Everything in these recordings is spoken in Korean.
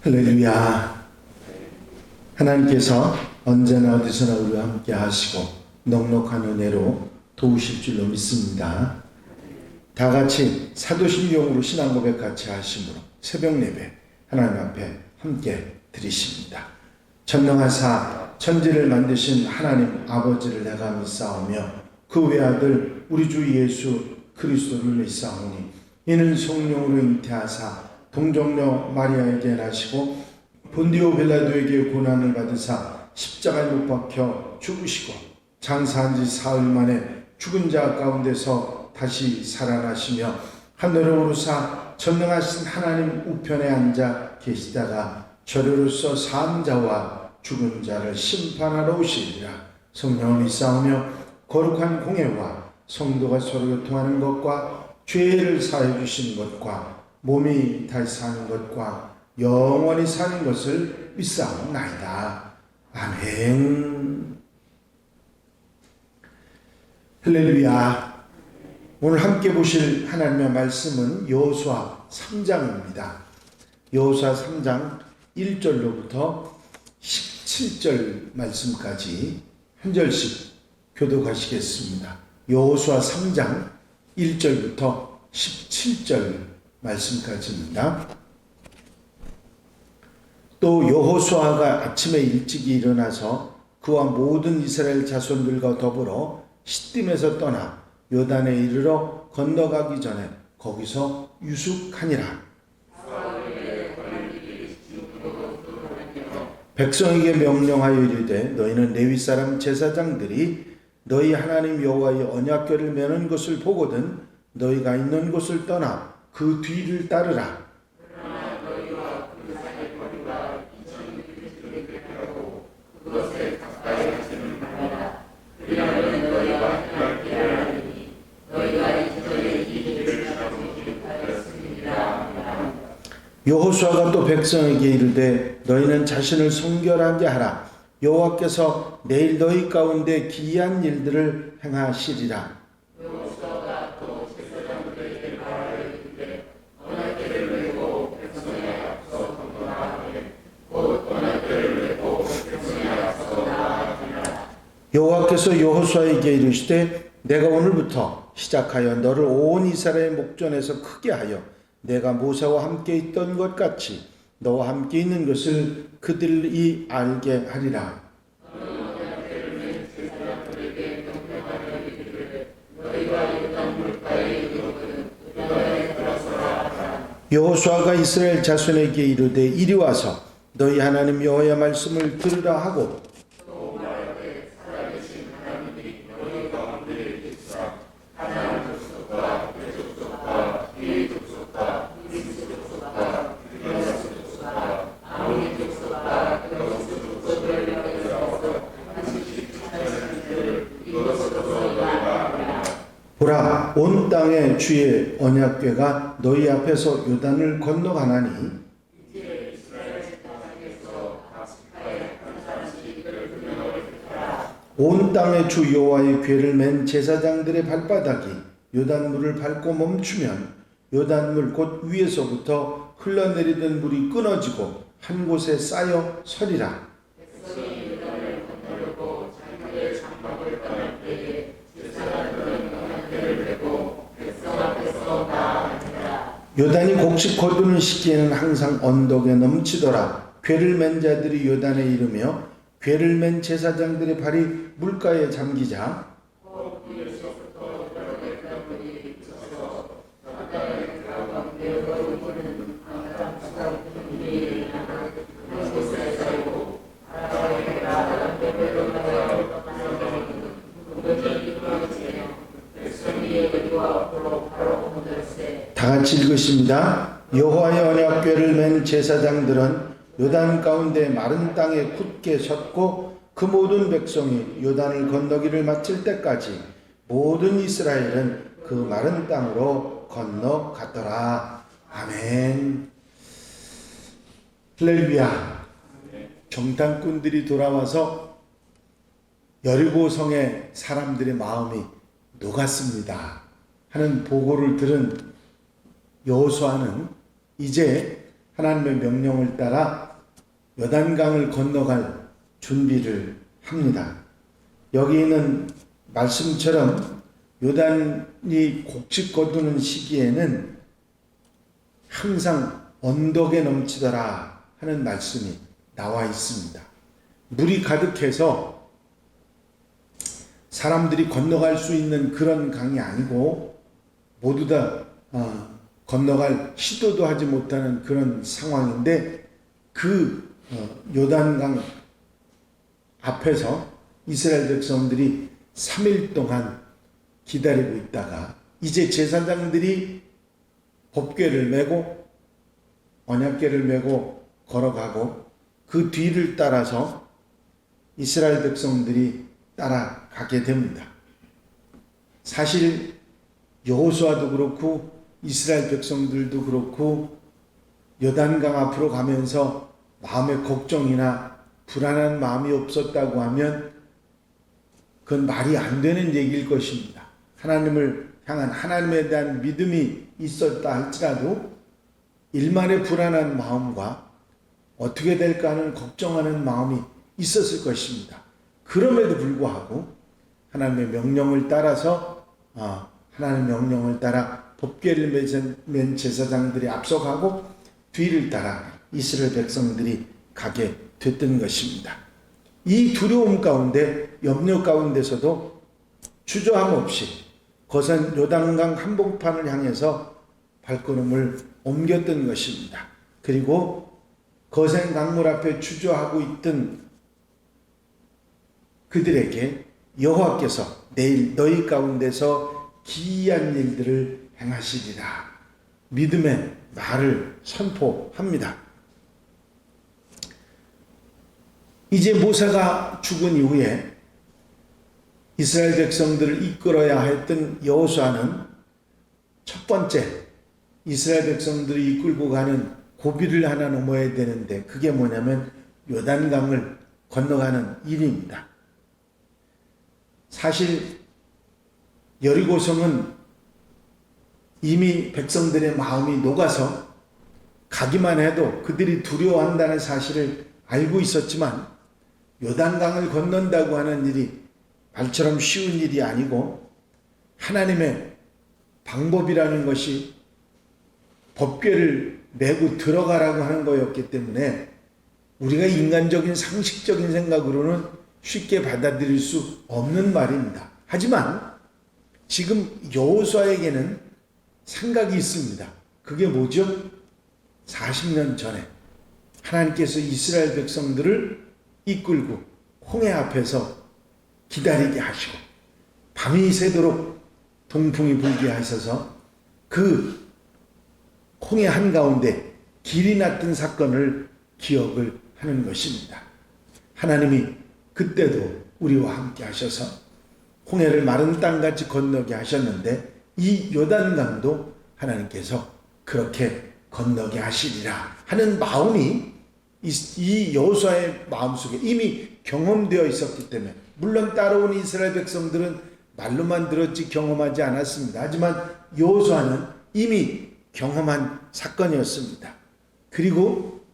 할렐루야. 하나님께서 언제나 어디서나 우리와 함께 하시고 넉넉한 은혜로 도우실 줄로 믿습니다. 다 같이 사도신경으로 신앙 고백 같이 하심으로 새벽 예배 하나님 앞에 함께 드리십니다. 전능하사 천지를 만드신 하나님 아버지를 내가 믿사오며 그 외아들 우리 주 예수 그리스도를 믿사오니 이는 성령으로 잉태하사 동정녀 마리아에게 나시고 본디오 빌라도에게 고난을 받으사 십자가에 못 박혀 죽으시고 장사한 지 사흘 만에 죽은 자 가운데서 다시 살아나시며 하늘에 오르사 전능하신 하나님 우편에 앉아 계시다가 저리로서 산 자와 죽은 자를 심판하러 오시리라. 성령을 믿사오며 거룩한 공예와 성도가 서로 교통하는 것과 죄를 사해 주시는 것과 몸이 다시 사는 것과 영원히 사는 것을 믿사옵나이다. 아멘. 할렐루야. 오늘 함께 보실 하나님의 말씀은 여호수아 3장입니다. 여호수아 3장 1절로부터 17절 말씀까지 한 절씩 교독하시겠습니다. 여호수아 3장 1절부터 17절 말씀까지입니다. 또 여호수아가 아침에 일찍이 일어나서 그와 모든 이스라엘 자손들과 더불어 시딤에서 떠나 요단에 이르러 건너가기 전에 거기서 유숙하니라. 백성에게 명령하여 이르되 너희는 레위 사람 제사장들이 너희 하나님 여호와의 언약궤를 메는 것을 보거든 너희가 있는 곳을 떠나 그 뒤를 따르라. 여호수아가 또 백성에게 이르되 너희는 자신을 성결하게 하라. 여호와께서 내일 너희 가운데 기이한 일들을 행하시리라. 여호와께서 여호수아에게 이르시되 내가 오늘부터 시작하여 너를 온 이스라엘 목전에서 크게 하여 내가 모세와 함께 있던 것 같이 너와 함께 있는 것을 그들이 알게 하리라. 여호수아가 이스라엘 자손에게 이르되 이리 와서 너희 하나님 여호와의 말씀을 들으라 하고 보라, 온 땅에 주의 언약궤가 너희 앞에서 요단을 건너가나니 온 땅에 주 여호와의 궤를 맨 제사장들의 발바닥이 요단물을 밟고 멈추면 요단물 곧 위에서부터 흘러내리던 물이 끊어지고 한 곳에 쌓여 서리라. 요단이 곡식 거두는 시기에는 항상 언덕에 넘치더라. 궤를 맨 자들이 요단에 이르며 궤를 맨 제사장들의 발이 물가에 잠기자 다 같이 읽으십니다. 여호와의 언약궤를 맨 제사장들은 요단 가운데 마른 땅에 굳게 섰고 그 모든 백성이 요단을 건너기를 마칠 때까지 모든 이스라엘은 그 마른 땅으로 건너갔더라. 아멘. 할렐루야. 정탐꾼들이 돌아와서 여리고성의 사람들의 마음이 녹았습니다 하는 보고를 들은 여호수아는 이제 하나님의 명령을 따라 요단강을 건너갈 준비를 합니다. 여기 있는 말씀처럼 요단이 곡식 거두는 시기에는 항상 언덕에 넘치더라 하는 말씀이 나와 있습니다. 물이 가득해서 사람들이 건너갈 수 있는 그런 강이 아니고 모두 다 건너갈 시도도 하지 못하는 그런 상황인데 그 요단강 앞에서 이스라엘 백성들이 3일 동안 기다리고 있다가 이제 제사장들이 법궤를 메고 언약궤를 메고 걸어가고 그 뒤를 따라서 이스라엘 백성들이 따라가게 됩니다. 사실 여호수아도 그렇고 이스라엘 백성들도 그렇고 요단강 앞으로 가면서 마음에 걱정이나 불안한 마음이 없었다고 하면 그건 말이 안 되는 얘기일 것입니다. 하나님을 향한 하나님에 대한 믿음이 있었다 할지라도 일말의 불안한 마음과 어떻게 될까 하는 걱정하는 마음이 있었을 것입니다. 그럼에도 불구하고 하나님의 명령을 따라서 하나님의 명령을 따라 법궤를 맨 제사장들이 앞서가고 뒤를 따라 이스라엘 백성들이 가게 됐던 것입니다. 이 두려움 가운데 염려 가운데서도 주저함 없이 거센 요단강 한복판을 향해서 발걸음을 옮겼던 것입니다. 그리고 거센 강물 앞에 주저하고 있던 그들에게 여호와께서 내일 너희 가운데서 기이한 일들을 행하시리라 믿음의 말을 선포합니다. 이제 모세가 죽은 이후에 이스라엘 백성들을 이끌어야 했던 여호수아는 첫 번째 이스라엘 백성들이 이끌고 가는 고비를 하나 넘어야 되는데 그게 뭐냐면 요단강을 건너가는 일입니다. 사실 여리고성은 이미 백성들의 마음이 녹아서 가기만 해도 그들이 두려워한다는 사실을 알고 있었지만 요단강을 건넌다고 하는 일이 말처럼 쉬운 일이 아니고 하나님의 방법이라는 것이 법궤를 메고 들어가라고 하는 거였기 때문에 우리가 인간적인 상식적인 생각으로는 쉽게 받아들일 수 없는 말입니다. 하지만 지금 여호수아에게는 생각이 있습니다. 그게 뭐죠? 40년 전에 하나님께서 이스라엘 백성들을 이끌고 홍해 앞에서 기다리게 하시고 밤이 새도록 동풍이 불게 하셔서 그 홍해 한가운데 길이 났던 사건을 기억을 하는 것입니다. 하나님이 그때도 우리와 함께 하셔서 홍해를 마른 땅같이 건너게 하셨는데 이 요단강도 하나님께서 그렇게 건너게 하시리라 하는 마음이 이 여호수아의 마음속에 이미 경험되어 있었기 때문에 물론 따라온 이스라엘 백성들은 말로만 들었지 경험하지 않았습니다. 하지만 여호수아는 이미 경험한 사건이었습니다. 그리고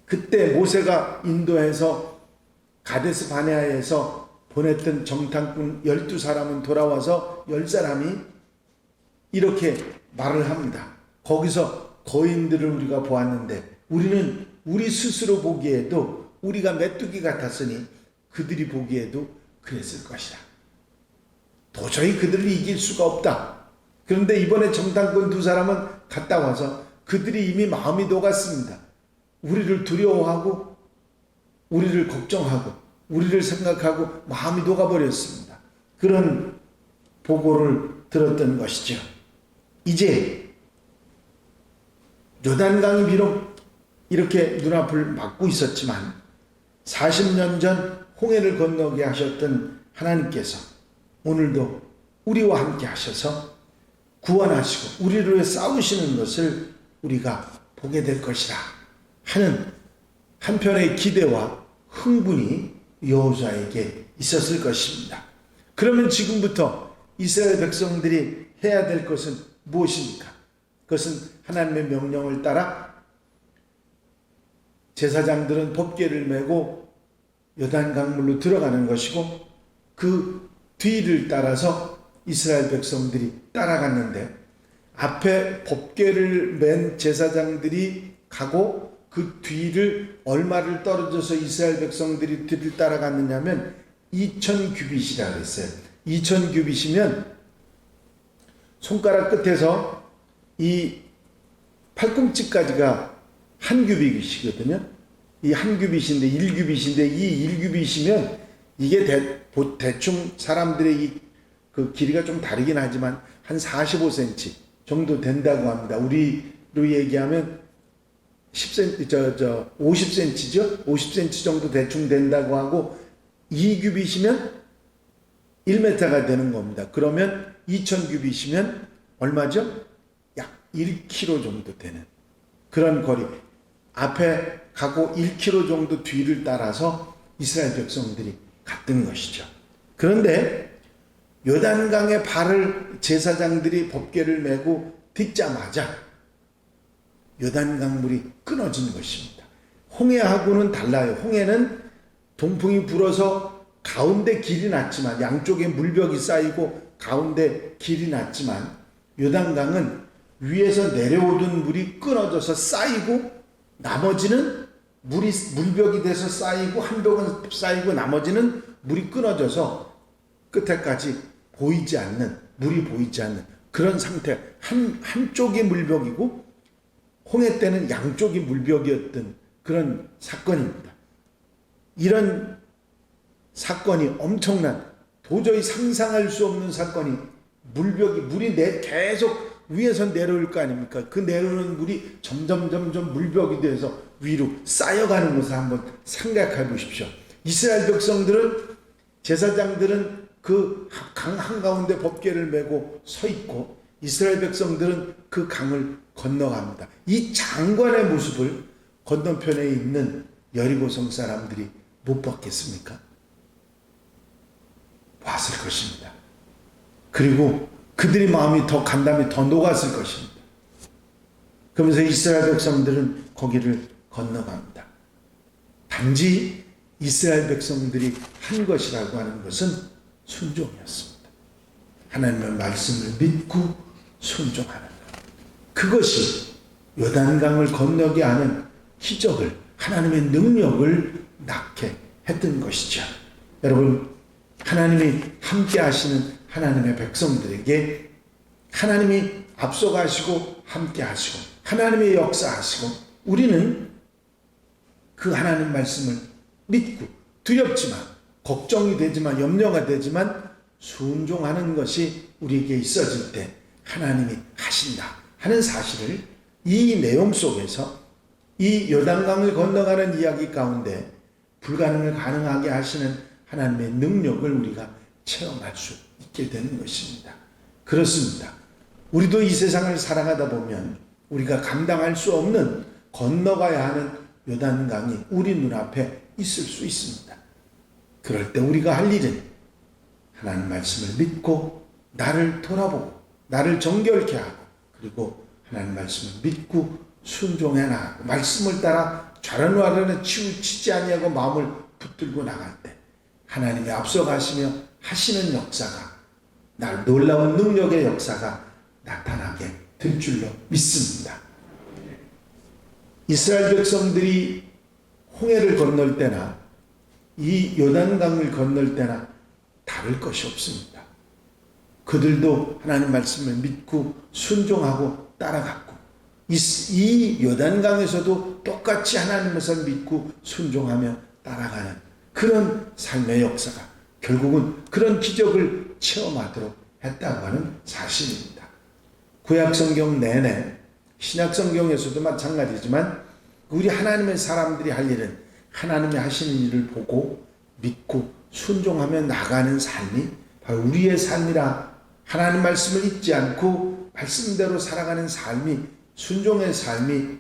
그때 모세가 인도해서 가데스 바네아에서 보냈던 정탐꾼 12사람은 돌아와서 10사람이 이렇게 말을 합니다. 거기서 거인들을 우리가 보았는데 우리는 우리 스스로 보기에도 우리가 메뚜기 같았으니 그들이 보기에도 그랬을 것이다. 도저히 그들을 이길 수가 없다. 그런데 이번에 정탐꾼 2사람은 갔다 와서 그들이 이미 마음이 녹았습니다. 우리를 두려워하고 우리를 걱정하고 우리를 생각하고 마음이 녹아버렸습니다. 그런 보고를 들었던 것이죠. 이제 요단강이 비록 이렇게 눈앞을 막고 있었지만 40년 전 홍해를 건너게 하셨던 하나님께서 오늘도 우리와 함께 하셔서 구원하시고 우리를 위해 싸우시는 것을 우리가 보게 될 것이라 하는 한편의 기대와 흥분이 여호수아에게 있었을 것입니다. 그러면 지금부터 이스라엘 백성들이 해야 될 것은 무엇입니까? 그것은 하나님의 명령을 따라 제사장들은 법궤를 메고 요단 강물로 들어가는 것이고, 그 뒤를 따라서 이스라엘 백성들이 따라갔는데, 앞에 법궤를 맨 제사장들이 가고 그 뒤를 얼마를 떨어져서 이스라엘 백성들이 뒤를 따라갔느냐면 2000규빗이라 그랬어요. 2000규빗이면 손가락 끝에서 이 팔꿈치까지가 한 규빗이거든요. 이 한 규빗인데 1규빗인데, 이 1규빗이면 이게 대충 사람들의 그 길이가 좀 다르긴 하지만 한 45cm 정도 된다고 합니다. 우리로 얘기하면 10cm, 50cm죠? 50cm 정도 대충 된다고 하고, 2규빗이면 1m가 되는 겁니다. 그러면 2000규빗이면 얼마죠? 약 1km 정도 되는 그런 거리. 앞에 가고 1km 정도 뒤를 따라서 이스라엘 백성들이 갔던 것이죠. 그런데 요단강에 발을 제사장들이 법궤를 메고 딛자마자 요단강 물이 끊어진 것입니다. 홍해하고는 달라요. 홍해는 동풍이 불어서 가운데 길이 났지만, 양쪽에 물벽이 쌓이고 가운데 길이 났지만, 요단강은 위에서 내려오던 물이 끊어져서 쌓이고, 나머지는 물벽이 돼서 쌓이고, 한 벽은 쌓이고 나머지는 물이 끊어져서 끝에까지 보이지 않는, 물이 보이지 않는 그런 상태. 한쪽이 물벽이고 홍해 때는 양쪽이 물벽이었던 그런 사건입니다. 이런 사건이 엄청난, 도저히 상상할 수 없는 사건이, 물이 계속 위에서 내려올 거 아닙니까? 그 내려오는 물이 점점 물벽이 돼서 위로 쌓여가는 것을 한번 생각해 보십시오. 이스라엘 백성들은, 제사장들은 그 강 한가운데 법궤를 메고 서 있고, 이스라엘 백성들은 그 강을 건너갑니다. 이 장관의 모습을 건너편에 있는 여리고성 사람들이 못 봤겠습니까? 봤을 것입니다. 그리고 그들의 마음이 감담이 더 녹았을 것입니다. 그러면서 이스라엘 백성들은 거기를 건너갑니다. 단지 이스라엘 백성들이 한 것이라고 하는 것은 순종이었습니다. 하나님의 말씀을 믿고 순종하는 것. 그것이 요단강을 건너게 하는 기적을, 하나님의 능력을 낳게 했던 것이죠. 여러분, 하나님이 함께 하시는 하나님의 백성들에게 하나님이 앞서가시고 함께 하시고 하나님의 역사하시고, 우리는 그 하나님 말씀을 믿고, 두렵지만, 걱정이 되지만, 염려가 되지만 순종하는 것이 우리에게 있어질 때 하나님이 하신다 하는 사실을 이 내용 속에서, 이 요단강을 건너가는 이야기 가운데 불가능을 가능하게 하시는 하나님의 능력을 우리가 체험할 수 있게 되는 것입니다. 그렇습니다. 우리도 이 세상을 살아가다 보면 우리가 감당할 수 없는, 건너가야 하는 요단강이 우리 눈앞에 있을 수 있습니다. 그럴 때 우리가 할 일은 하나님 말씀을 믿고, 나를 돌아보고 나를 정결케 하고, 그리고 하나님 말씀을 믿고 순종해 나가고, 말씀을 따라 좌란우하라는 치우치지 아니하고 마음을 붙들고 나갈 때 하나님이 앞서가시며 하시는 역사가, 날 놀라운 능력의 역사가 나타나게 될 줄로 믿습니다. 이스라엘 백성들이 홍해를 건널 때나 이 요단강을 건널 때나 다를 것이 없습니다. 그들도 하나님 말씀을 믿고 순종하고 따라갔고, 이 요단강에서도 똑같이 하나님 말씀을 믿고 순종하며 따라가는 그런 삶의 역사가 결국은 그런 기적을 체험하도록 했다고 하는 사실입니다. 구약성경 내내, 신약성경에서도 마찬가지지만, 우리 하나님의 사람들이 할 일은 하나님이 하시는 일을 보고 믿고 순종하며 나가는 삶이 바로 우리의 삶이라, 하나님 말씀을 잊지 않고 말씀대로 살아가는 삶이, 순종의 삶이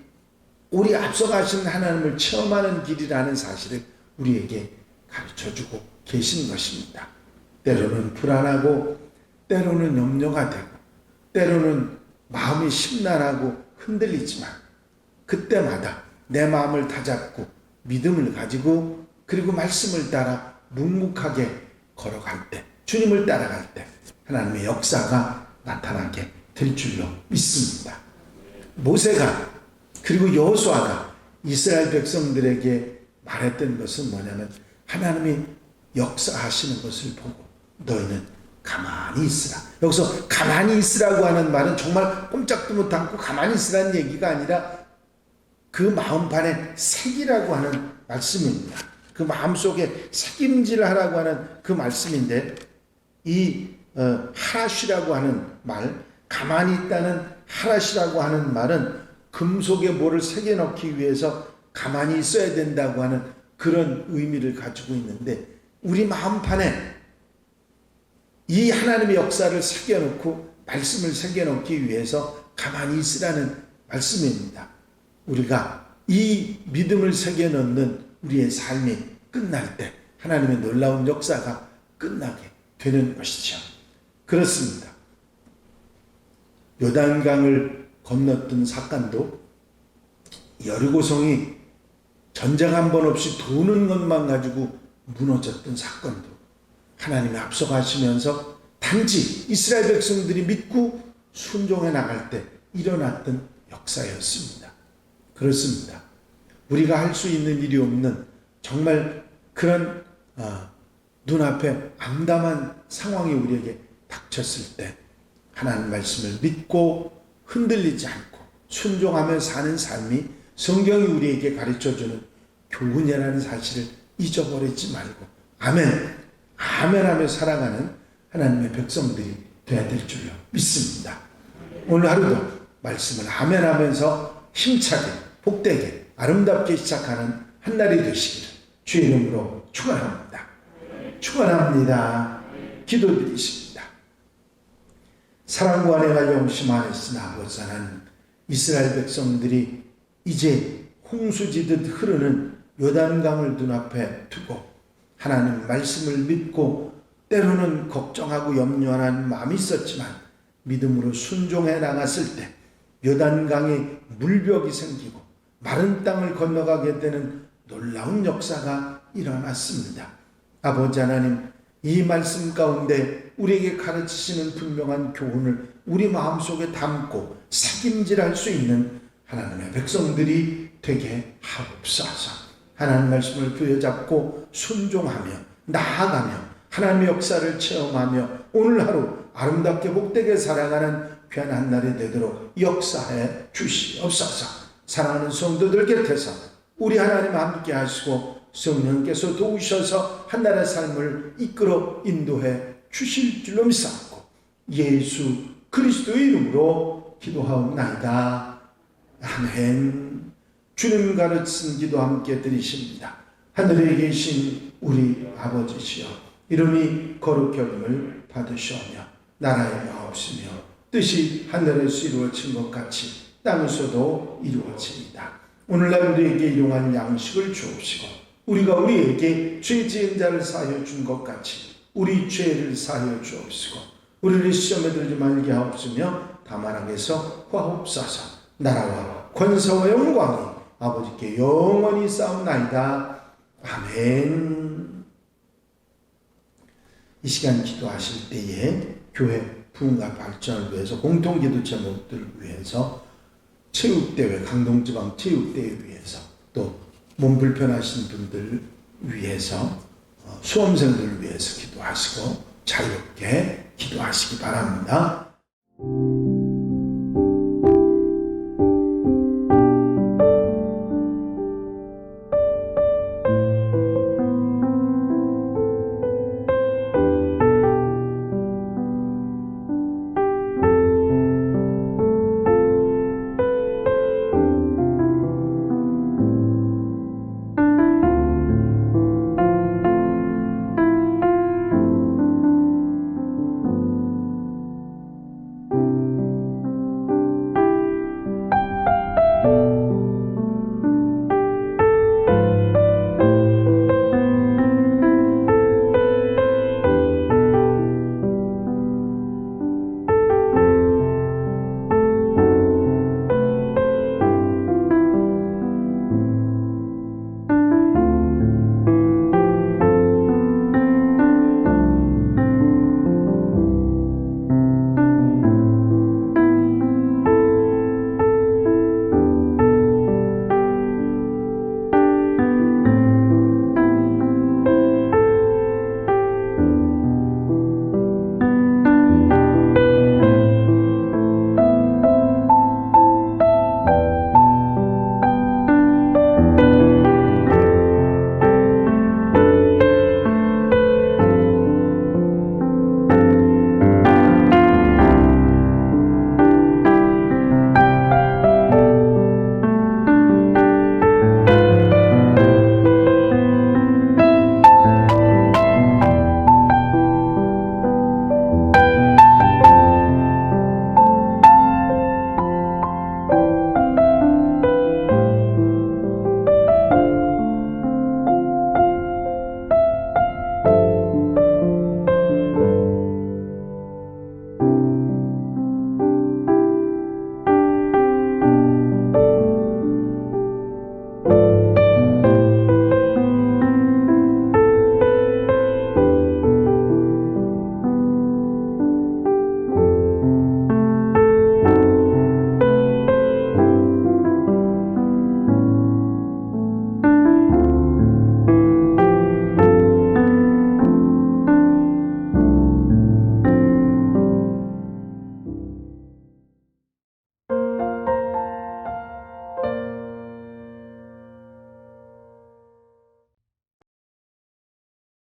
우리 앞서가신 하나님을 체험하는 길이라는 사실을 우리에게 가르쳐주고 계신 것입니다. 때로는 불안하고, 때로는 염려가 되고, 때로는 마음이 심란하고 흔들리지만 그때마다 내 마음을 다잡고 믿음을 가지고 그리고 말씀을 따라 묵묵하게 걸어갈 때, 주님을 따라갈 때 하나님의 역사가 나타나게 될 줄로 믿습니다. 모세가 그리고 여호수아가 이스라엘 백성들에게 말했던 것은 뭐냐면 하나님이 역사하시는 것을 보고 너희는 가만히 있으라. 여기서 가만히 있으라고 하는 말은 정말 꼼짝도 못하고 가만히 있으라는 얘기가 아니라 그 마음판에 새기라고 하는 말씀입니다. 그 마음속에 새김질하라고 하는 그 말씀인데 이 하라시라고 하는 말, 가만히 있다는 하라시라고 하는 말은 금속에 뭐를 새겨넣기 위해서 가만히 있어야 된다고 하는 그런 의미를 가지고 있는데 우리 마음판에 이 하나님의 역사를 새겨놓고 말씀을 새겨놓기 위해서 가만히 있으라는 말씀입니다. 우리가 이 믿음을 새겨놓는 우리의 삶이 끝날 때 하나님의 놀라운 역사가 끝나게 되는 것이죠. 그렇습니다. 요단강을 건넜던 사건도 여리고성이 전쟁 한 번 없이 도는 것만 가지고 무너졌던 사건도 하나님이 앞서가시면서 단지 이스라엘 백성들이 믿고 순종해 나갈 때 일어났던 역사였습니다. 그렇습니다. 우리가 할 수 있는 일이 없는 정말 그런 눈앞에 암담한 상황이 우리에게 닥쳤을 때 하나님 말씀을 믿고 흔들리지 않고 순종하며 사는 삶이 성경이 우리에게 가르쳐주는 교훈이라는 사실을 잊어버리지 말고 아멘, 아멘 하며 살아가는 하나님의 백성들이 되어야 될 줄로 믿습니다. 오늘 하루도 말씀을 아멘 하면서 힘차게 복되게 아름답게 시작하는 한 날이 되시기를 주의 이름으로 축원합니다. 축원합니다. 기도드리십니다. 사랑과 은혜가 영심하였으나 아버지 하나님, 이스라엘 백성들이 이제 홍수지듯 흐르는 요단강을 눈앞에 두고 하나님 말씀을 믿고 때로는 걱정하고 염려하는 마음이 있었지만 믿음으로 순종해 나갔을 때 요단강에 물벽이 생기고 마른 땅을 건너가게 되는 놀라운 역사가 일어났습니다. 아버지 하나님, 이 말씀 가운데 우리에게 가르치시는 분명한 교훈을 우리 마음속에 담고 새김질할 수 있는 하나님의 백성들이 되게 하옵소서. 하나님 말씀을 부여잡고 순종하며 나아가며 하나님의 역사를 체험하며 오늘 하루 아름답게 복되게 살아가는 귀한 한 날이 되도록 역사해 주시옵소서. 사랑하는 성도들 곁에서 우리 하나님 함께 하시고 성령께서 도우셔서 한 날의 삶을 이끌어 인도해 주실 줄로 믿사옵고 예수 그리스도의 이름으로 기도하옵나이다. 아멘. 주님 가르친 기도 함께 드리십니다. 하늘에 계신 우리 아버지시여, 이름이 거룩히 여김을 받으시오며 나라의 마옵시며 뜻이 하늘에서 이루어진 것 같이 땅에서도 이루어집니다. 오늘날 우리에게 일용할 양식을 주옵시고 우리가 우리에게 죄 지은 자를 사하여 준 것 같이 우리 죄를 사하여 주옵시고 우리를 시험에 들지 말게 하옵시며 다만 악에서 구하옵소서. 나라와 권세와 영광이 아버지께 영원히 싸움나이다. 아멘. 이 시간 기도하실 때에 교회 부흥과 발전을 위해서 공동기도 제목들을 위해서 체육대회, 강동지방 체육대회 위해서 또 몸 불편하신 분들 위해서 수험생들을 위해서 기도하시고 자유롭게 기도하시기 바랍니다.